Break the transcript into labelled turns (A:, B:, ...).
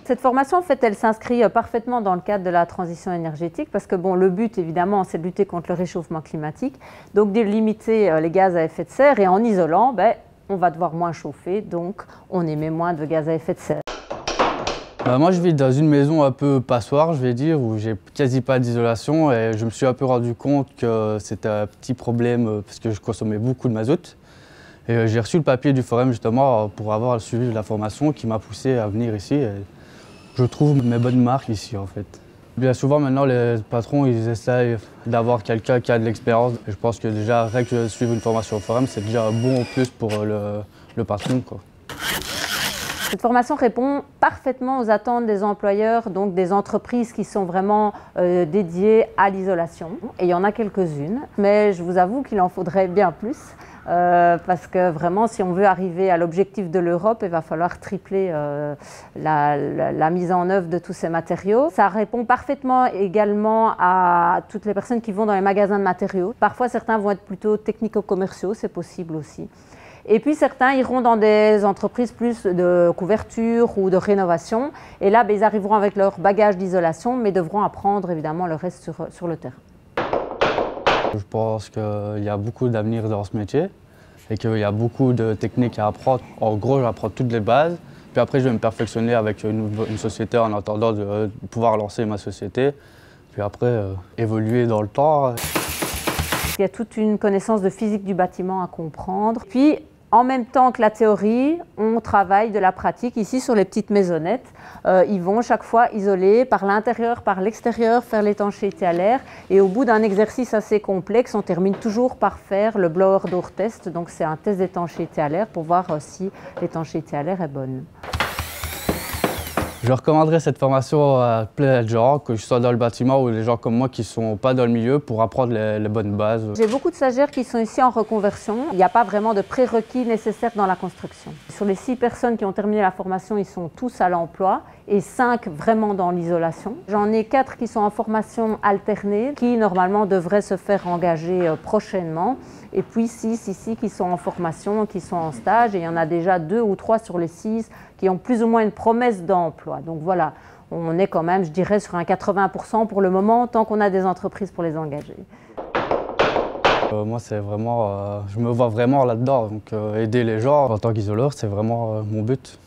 A: Cette formation, en fait, elle s'inscrit parfaitement dans le cadre de la transition énergétique parce que bon, le but, évidemment, c'est de lutter contre le réchauffement climatique, donc de limiter les gaz à effet de serre et en isolant, on va devoir moins chauffer, donc on émet moins de gaz à effet de serre.
B: Moi, je vis dans une maison un peu passoire, je vais dire, où j'ai quasi pas d'isolation et je me suis un peu rendu compte que c'était un petit problème parce que je consommais beaucoup de mazout. Et j'ai reçu le papier du Forum justement pour avoir suivi la formation qui m'a poussé à venir ici. Et je trouve mes bonnes marques ici en fait. Bien souvent maintenant les patrons ils essayent d'avoir quelqu'un qui a de l'expérience. Je pense que déjà rien que suivre une formation au Forum c'est déjà un bon plus pour le patron, quoi.
A: Cette formation répond parfaitement aux attentes des employeurs, donc des entreprises qui sont vraiment dédiées à l'isolation. Et il y en a quelques-unes, mais je vous avoue qu'il en faudrait bien plus. Parce que vraiment, si on veut arriver à l'objectif de l'Europe, il va falloir tripler la mise en œuvre de tous ces matériaux. Ça répond parfaitement également à toutes les personnes qui vont dans les magasins de matériaux. Parfois, certains vont être plutôt technico-commerciaux, c'est possible aussi. Et puis certains iront dans des entreprises plus de couverture ou de rénovation. Et là, ils arriveront avec leur bagage d'isolation, mais devront apprendre évidemment le reste sur le terrain.
B: Je pense qu'il y a beaucoup d'avenir dans ce métier et qu'il y a beaucoup de techniques à apprendre. En gros, j'apprends toutes les bases, puis après je vais me perfectionner avec une société en attendant de pouvoir lancer ma société, puis après évoluer dans le temps.
A: Il y a toute une connaissance de physique du bâtiment à comprendre. Puis, en même temps que la théorie, on travaille de la pratique ici sur les petites maisonnettes. Ils vont chaque fois isoler par l'intérieur, par l'extérieur, faire l'étanchéité à l'air. Et au bout d'un exercice assez complexe, on termine toujours par faire le blower door test. Donc c'est un test d'étanchéité à l'air pour voir si l'étanchéité à l'air est bonne.
B: Je recommanderais cette formation à plein de gens, que je sois dans le bâtiment ou les gens comme moi qui ne sont pas dans le milieu pour apprendre les bonnes bases.
A: J'ai beaucoup de stagiaires qui sont ici en reconversion. Il n'y a pas vraiment de prérequis nécessaires dans la construction. Sur les 6 personnes qui ont terminé la formation, ils sont tous à l'emploi et 5 vraiment dans l'isolation. J'en ai 4 qui sont en formation alternée, qui normalement devraient se faire engager prochainement. Et puis 6 ici qui sont en formation, qui sont en stage. Et il y en a déjà 2 ou 3 sur les 6 qui ont plus ou moins une promesse d'emploi. Donc voilà, on est quand même, je dirais, sur un 80% pour le moment, tant qu'on a des entreprises pour les engager.
B: Moi, c'est vraiment, je me vois vraiment là-dedans. Donc aider les gens en tant qu'isoleur, c'est vraiment mon but.